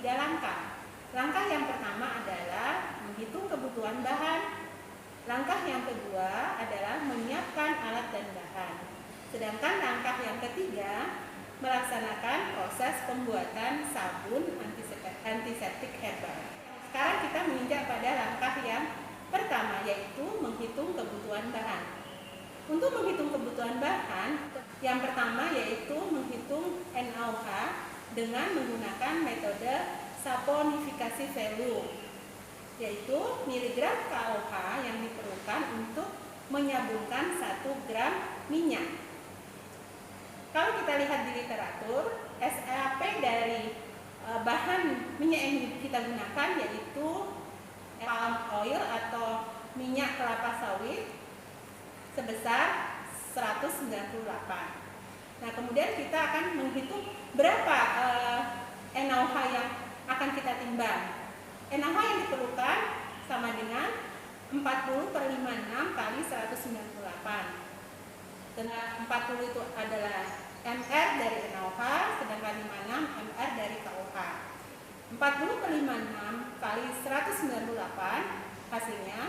3 langkah. Langkah yang pertama adalah menghitung kebutuhan bahan. Langkah yang kedua adalah menyiapkan alat dan bahan. Sedangkan langkah yang ketiga melaksanakan proses pembuatan sabun antiseptik herbal. Sekarang kita menginjak pada langkah yang pertama, yaitu menghitung kebutuhan bahan. Untuk menghitung kebutuhan bahan, yang pertama yaitu menghitung NaOH dengan menggunakan metode saponifikasi value, yaitu miligram KOH yang diperlukan untuk menyabunkan 1 gram minyak. Kalau kita lihat di literatur, SAP dari bahan minyak yang kita gunakan yaitu palm oil atau minyak kelapa sawit sebesar 198. Nah, kemudian kita akan menghitung berapa NaOH yang akan kita timbang. NaOH yang diperlukan sama dengan 40/56 kali 198. Dengan 40 itu adalah mR dari NaOH, sedangkan 56 mR dari KOH. 40/56 kali 198 hasilnya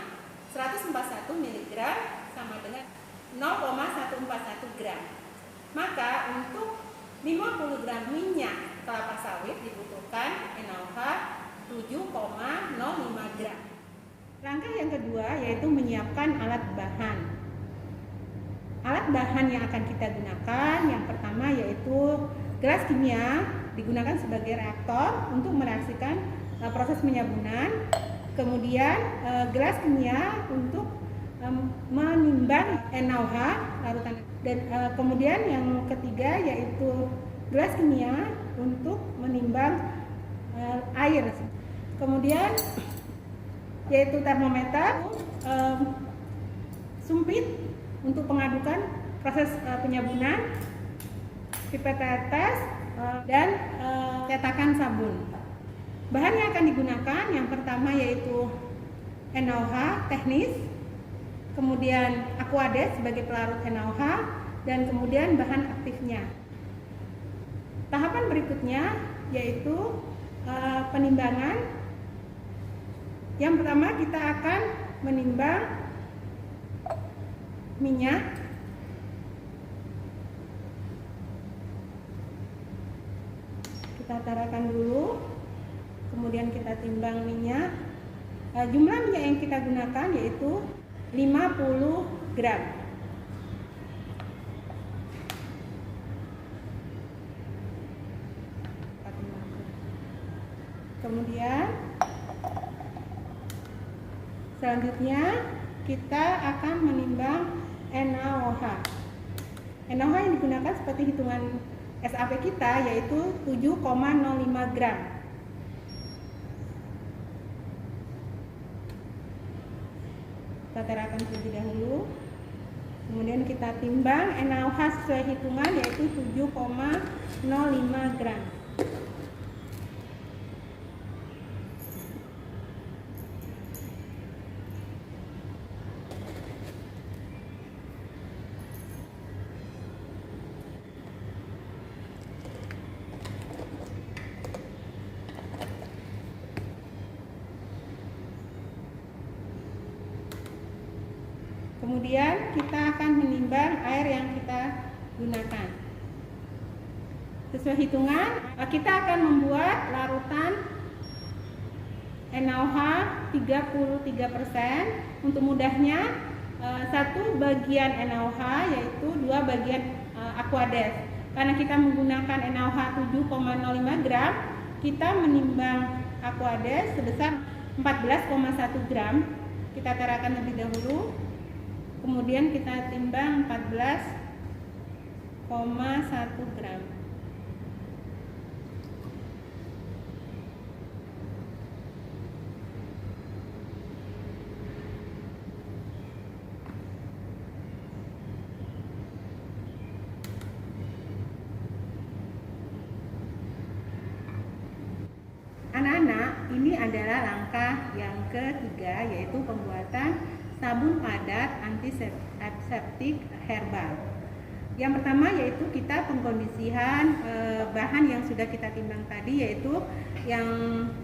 141 mg sama dengan 0,141 gram. Maka untuk 50 gram minyak kelapa sawit dibutuhkan NaOH 7,05 gram. Langkah yang kedua yaitu menyiapkan alat bahan. Alat bahan yang akan kita gunakan yang pertama yaitu gelas kimia, digunakan sebagai reaktor untuk mereaksikan proses penyabunan. Kemudian gelas kimia untuk menimbang NaOH larutan, dan kemudian yang ketiga yaitu gelas kimia untuk menimbang air. Kemudian yaitu termometer, sumpit untuk mengadukan proses penyabunan, pipet tetes, dan cetakan sabun. Bahan yang akan digunakan yang pertama yaitu NaOH teknis, kemudian Aquades sebagai pelarut NaOH, dan kemudian bahan aktifnya. Tahapan berikutnya yaitu penimbangan. Yang pertama kita akan menimbang minyak. Kita tarakan dulu, kemudian kita timbang minyak. Jumlah minyak yang kita gunakan yaitu 50 gram. Kemudian selanjutnya kita akan menimbang NaOH. NaOH yang digunakan seperti hitungan SAP kita yaitu 7,05 gram. Kita terakan terlebih dahulu. Kemudian kita timbang NaOH sesuai hitungan yaitu 7,05 gram. Kemudian kita akan menimbang air yang kita gunakan. Sesuai hitungan, kita akan membuat larutan NaOH 33%. Untuk mudahnya, 1 bagian NaOH yaitu 2 bagian Aquades. Karena kita menggunakan NaOH 7,05 gram, kita menimbang Aquades sebesar 14,1 gram. Kita tarakan lebih dahulu. Kemudian kita timbang 14,1 gram. Anak-anak, ini adalah langkah yang ketiga yaitu pembuatan sabun padat antiseptik herbal. Yang pertama yaitu kita pengkondisian bahan yang sudah kita timbang tadi, yaitu yang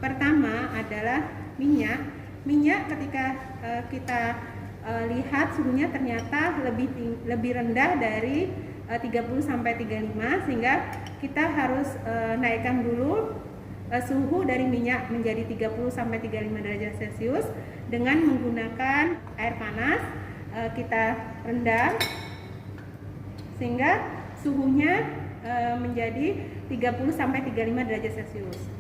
pertama adalah minyak. Minyak ketika kita lihat suhunya ternyata lebih rendah dari 30 sampai 35, sehingga kita harus naikkan dulu suhu dari minyak menjadi 30 sampai 35 derajat Celcius dengan menggunakan air panas. Kita rendam sehingga suhunya menjadi 30 sampai 35 derajat Celcius.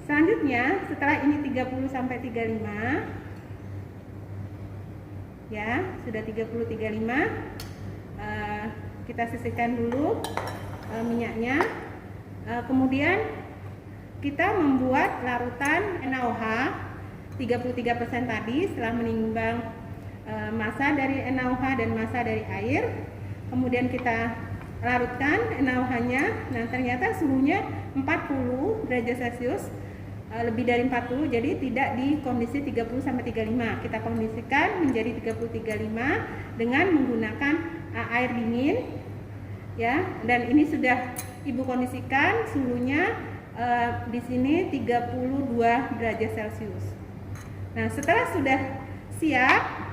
Selanjutnya, setelah ini 30 sampai 35, ya, sudah 30 35, kita sisihkan dulu minyaknya. Kemudian kita membuat larutan NaOH 33% tadi setelah menimbang massa dari NaOH dan massa dari air. Kemudian kita larutkan NaOH-nya. Nah, ternyata suhunya 40 derajat Celcius, lebih dari 40, jadi tidak di kondisi 30 sampai 35. Kita kondisikan menjadi 30 35 dengan menggunakan air dingin, ya. Dan ini sudah Ibu kondisikan suhunya di sini 32 derajat Celcius. Nah, setelah sudah siap,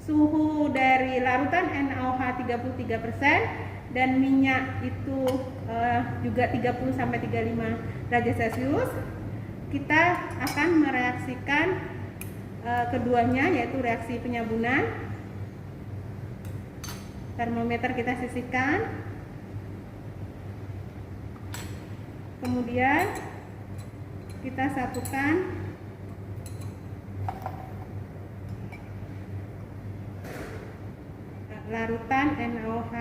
suhu dari larutan NaOH 33% dan minyak itu juga 30 sampai 35 derajat Celcius, kita akan mereaksikan keduanya, yaitu reaksi penyabunan. Termometer kita sisihkan, kemudian kita satukan larutan NaOH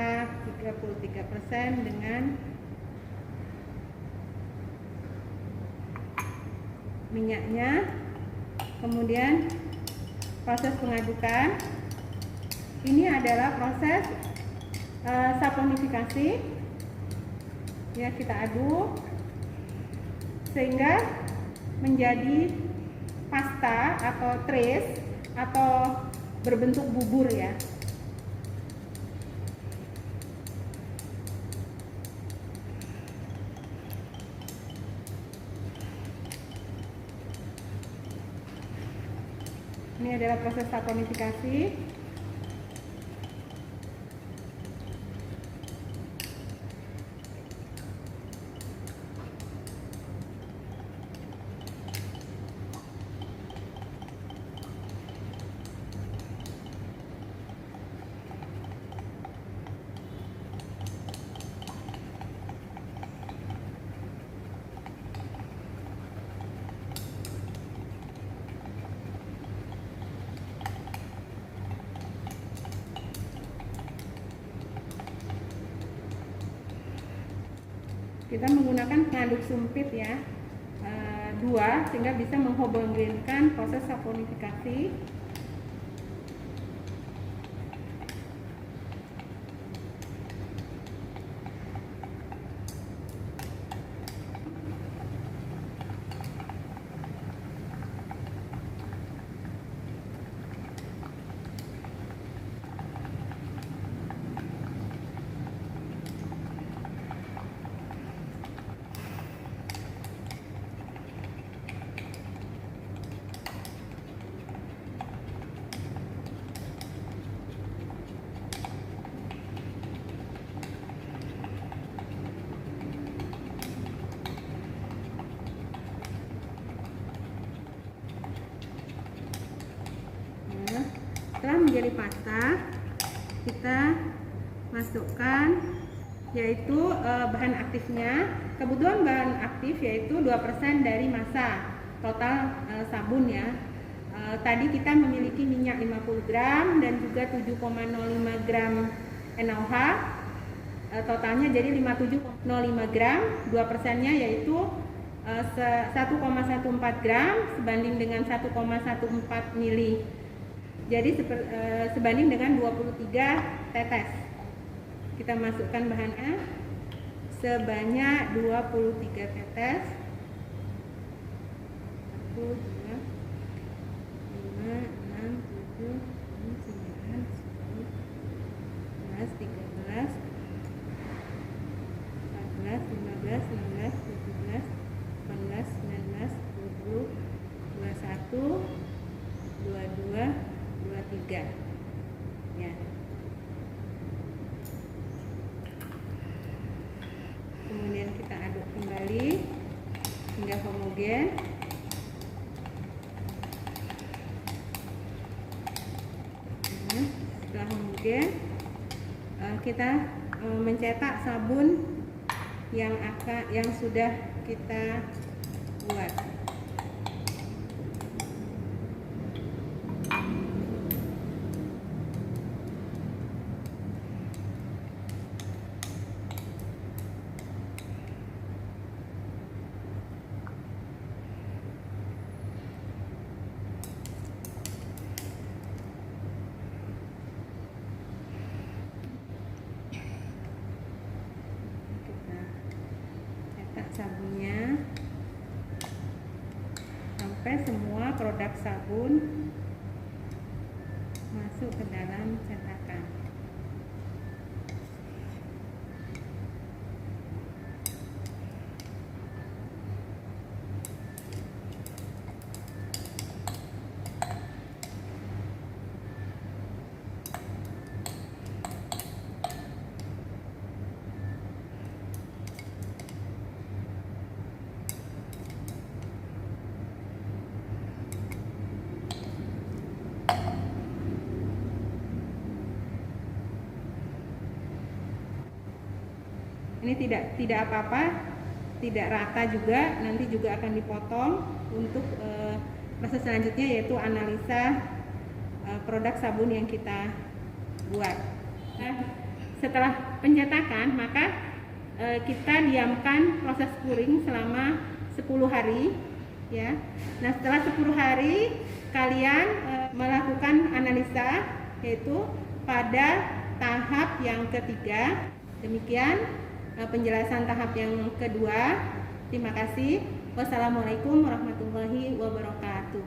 33% dengan minyaknya. Kemudian proses pengadukan, ini adalah proses saponifikasi, ya. Kita aduk sehingga menjadi pasta atau trace atau berbentuk bubur, ya. Ini adalah proses saponifikasi. Kita menggunakan pengaduk sumpit, ya, 2, sehingga bisa menghomogenkan proses saponifikasi. Setelah menjadi pasta, kita masukkan yaitu bahan aktifnya. Kebutuhan bahan aktif yaitu 2% dari massa total sabun, ya. Tadi kita memiliki minyak 50 gram dan juga 7,05 gram NaOH, totalnya jadi 57,05 gram. 2%-nya yaitu 1,14 gram sebanding dengan 1,14 mili. Jadi sebanding dengan 23 tetes. Kita masukkan bahannya sebanyak 23 tetes. 1, 2, 5, 6, 7, 8, 9, 10, 11, 13, juga ya. Kemudian kita aduk kembali hingga homogen. Setelah homogen, kita mencetak sabun yang sudah kita buat. Sabunnya sampai semua produk sabun masuk ke dalam cetakan. Ini tidak apa-apa, tidak rata juga, nanti juga akan dipotong untuk proses selanjutnya, yaitu analisa produk sabun yang kita buat. Nah, setelah pencetakan, maka kita diamkan proses curing selama 10 hari ya. Nah, setelah 10 hari kalian melakukan analisa, yaitu pada tahap yang ketiga. Demikian penjelasan tahap yang kedua. Terima kasih. Wassalamualaikum warahmatullahi wabarakatuh.